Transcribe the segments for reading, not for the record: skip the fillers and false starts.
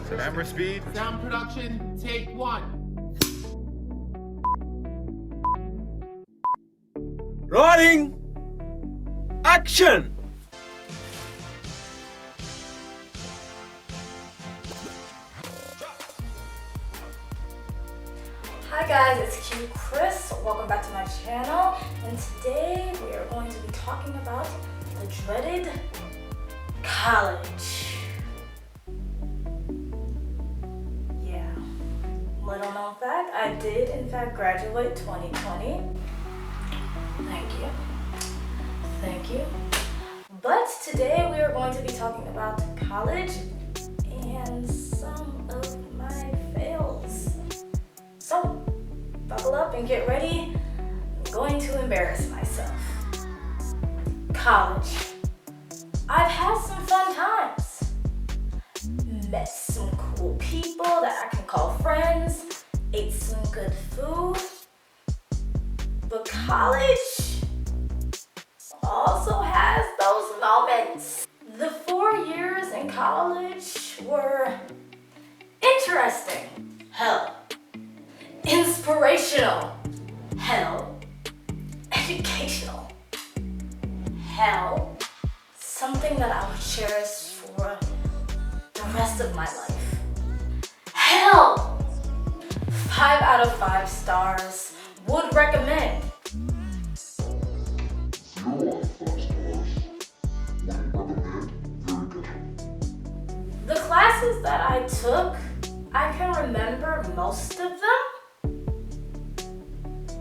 Camera speed. Sound production, take one. Rolling. Action. Hi guys, it's Q Chris. Welcome back to my channel. And today we are going to be talking about the dreaded college. Yeah, little known fact, I did in fact graduate 2020. Thank you. But today we are going to be talking about college and some of my fails. So, buckle up and get ready. I'm going to embarrass myself. College. I've had some fun times. Met some cool people that I can call friends. Ate some good food. But college also has those moments. The 4 years in college were interesting. Hell. Inspirational. Hell. Educational. Hell. Something that I would cherish for the rest of my life. Hell. 5 out of 5 stars. Would recommend. 0 out of 5 stars. Wouldn't recommend. Very good. The classes that I took, I can remember most of them.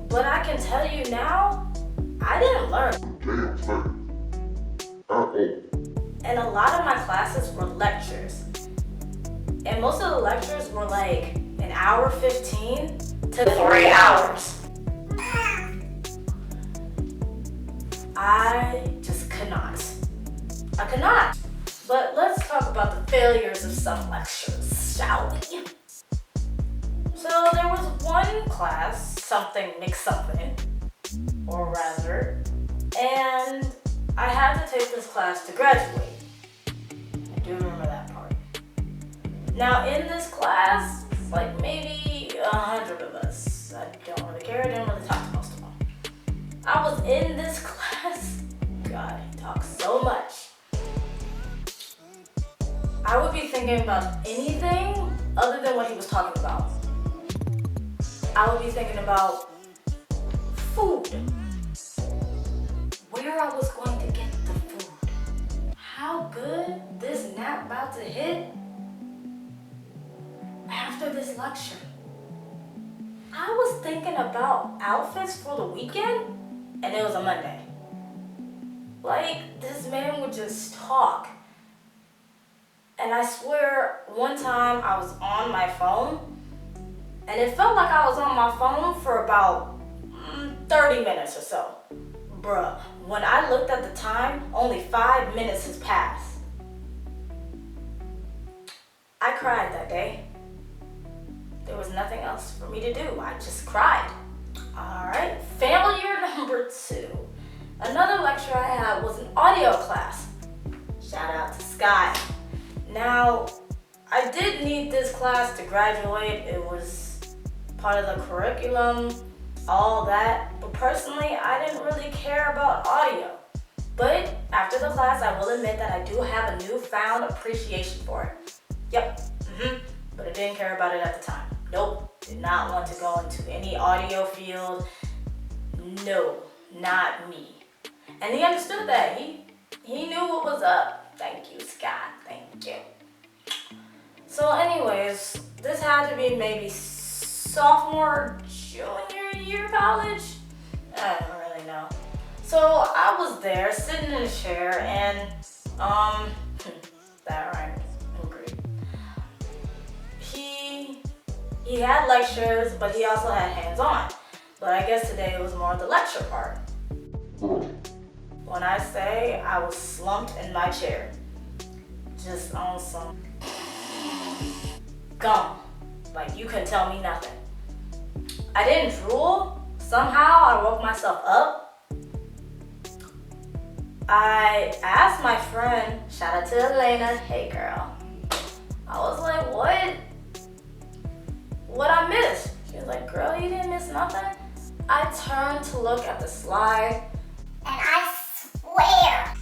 But I can tell you now, I didn't learn. Damn thing. At all. And a lot of my classes were lectures. And most of the lectures were like an hour 15 to 3 hours. I just could not. I could not. But let's talk about the failures of some lectures, shall we? So there was one class, something McSomething, or rather, and I had to take this class to graduate. I do remember that part. Now in this class, it's like maybe 100 of us. I don't really care, I didn't really talk to most of them. I was in this class, God, he talks so much. I would be thinking about anything other than what he was talking about. I would be thinking about food. Where I was going to get the food. How good this nap about to hit after this lecture. I was thinking about outfits for the weekend, and it was a Monday. Like, this man would just talk. And I swear, one time I was on my phone, and it felt like I was on my phone for about 30 minutes or so. Bruh, when I looked at the time, only 5 minutes has passed. I cried that day. There was nothing else for me to do. I just cried. Alright, failure number 2. Another lecture I had was an audio class. Shout out to Sky. Now, I did need this class to graduate. It was part of the curriculum, all that. But personally, I didn't really care about audio. But after the class, I will admit that I do have a newfound appreciation for it. Yep, but I didn't care about it at the time. Nope, did not want to go into any audio field. No, not me. And he understood that. He knew what was up. Thank you, Scott. Thank you. So anyways, this had to be maybe sophomore, junior year college? I don't really know. So I was there sitting in a chair and, that rhymed. Agreed. He had lectures, but he also had hands-on. But I guess today it was more of the lecture part. When I say I was slumped in my chair, just on some gum, like you couldn't tell me nothing. I didn't drool. Somehow I woke myself up. I asked my friend, shout out to Elena, hey girl. I was like, what nothing, I turned to look at the slide, and I swear,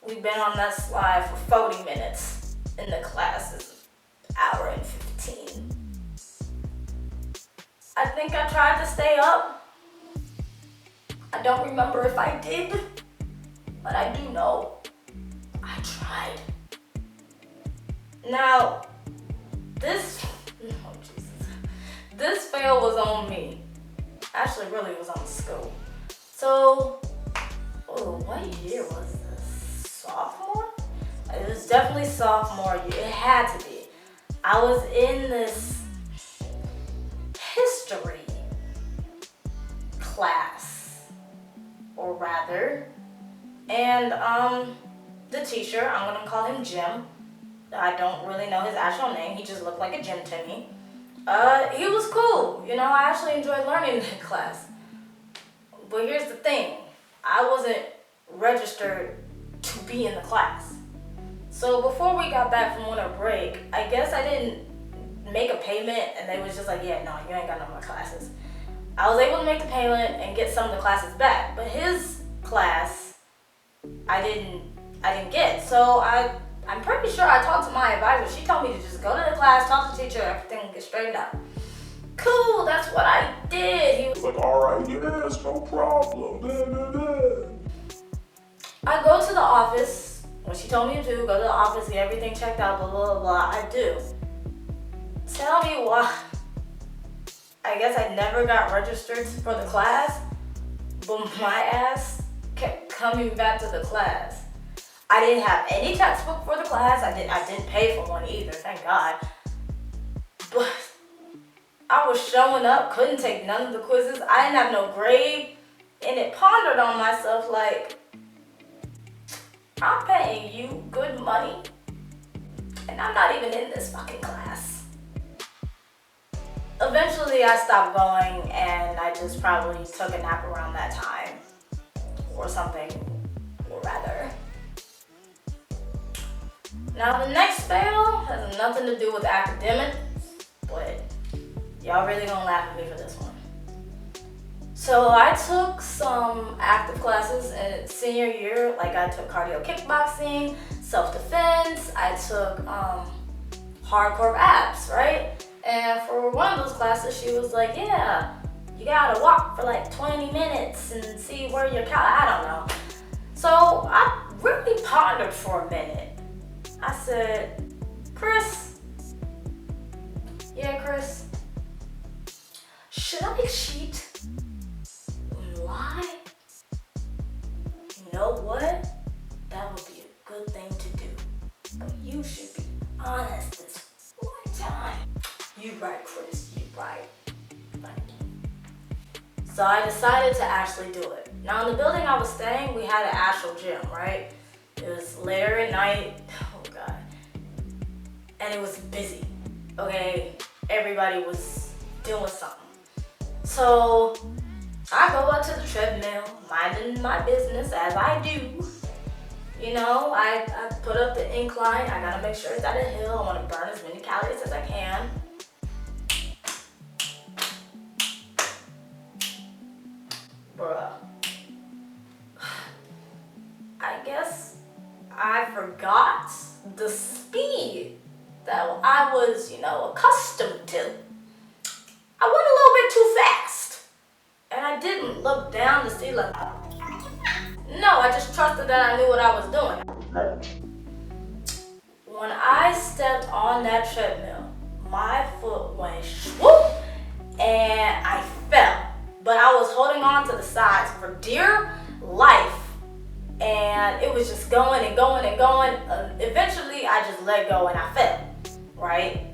we've been on that slide for 40 minutes, and the class is an hour and 15. I think I tried to stay up. I don't remember if I did, but I do know I tried. Now, this fail was on me. Actually, really, it was on the school. So, what year was this? Sophomore? It was definitely sophomore year. It had to be. I was in this history class, or rather, and the teacher, I'm gonna call him Jim. I don't really know his actual name. He just looked like a Jim to me. He was cool. You know, I actually enjoyed learning in that class. But here's the thing. I wasn't registered to be in the class. So before we got back from winter break, I guess I didn't make a payment and they was just like, yeah, no, you ain't got no more classes. I was able to make the payment and get some of the classes back. But his class, I didn't get. So I'm pretty sure I talked to my advisor. She told me to just go to the class, talk to the teacher, everything will get straightened out. Cool, that's what I did. He was Like, alright, yes, no problem. Blah, blah, blah. I go to the office, what she told me to do, go to the office, get everything checked out, blah, blah, blah, blah. I do. Tell me why. I guess I never got registered for the class, but my ass kept coming back to the class. I didn't have any textbook for the class. I didn't pay for one either, thank God. But I was showing up, couldn't take none of the quizzes. I didn't have no grade, and it pondered on myself like, I'm paying you good money, and I'm not even in this fucking class. Eventually, I stopped going, and I just probably took a nap around that time, or something, or rather. Now, the next fail has nothing to do with academics, but y'all really gonna laugh at me for this one. So I took some active classes in senior year, like I took cardio kickboxing, self-defense, I took hardcore abs, right? And for one of those classes, she was like, yeah, you gotta walk for like 20 minutes and see where your I don't know. So I really pondered for a minute. I said, Chris, should I cheat and lie? You know what? That would be a good thing to do. But you should be honest this one time. You right, Chris, you right. Thank you. So I decided to actually do it. Now in the building I was staying, we had an actual gym, right? It was later at night, oh God. And it was busy, okay? Everybody was doing something. So I go up to the treadmill, minding my business as I do. You know, I put up the incline. I gotta make sure it's at a hill. I wanna burn as many calories as I can. Bruh. I guess I forgot the speed that I was, accustomed to. I went a little bit too fast. And I didn't look down to see like, no, I just trusted that I knew what I was doing. When I stepped on that treadmill, my foot went swoop and I fell. But I was holding on to the sides for dear life. And it was just going and going and going. Eventually, I just let go and I fell, right?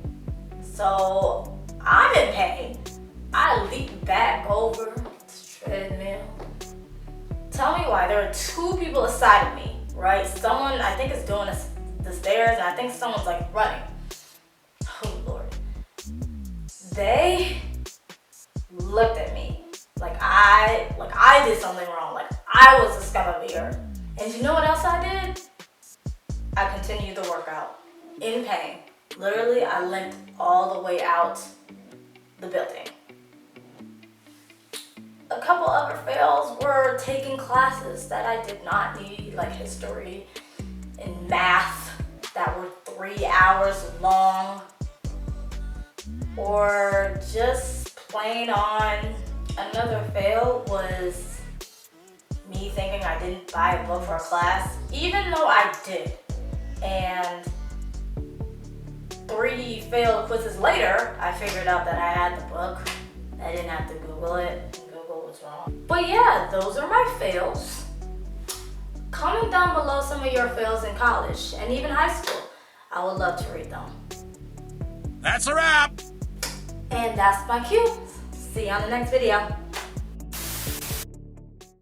So I'm in pain. I leaped back over the treadmill. Tell me why. There are two people aside of me, right? Someone, I think, is doing the stairs, and I think someone's like running. Oh, Lord. They looked at me like I did something wrong, like I was the scum of the earth. And you know what else I did? I continued the workout in pain. Literally, I limped all the way out the building. A couple other fails were taking classes that I did not need, like history and math that were 3 hours long, or just plain on. Another fail was me thinking I didn't buy a book for a class, even though I did. And 3 failed quizzes later, I figured out that I had the book. I didn't have to Google it. Google was wrong. But yeah, those are my fails. Comment down below some of your fails in college and even high school. I would love to read them. That's a wrap! And that's my cue. See you on the next video.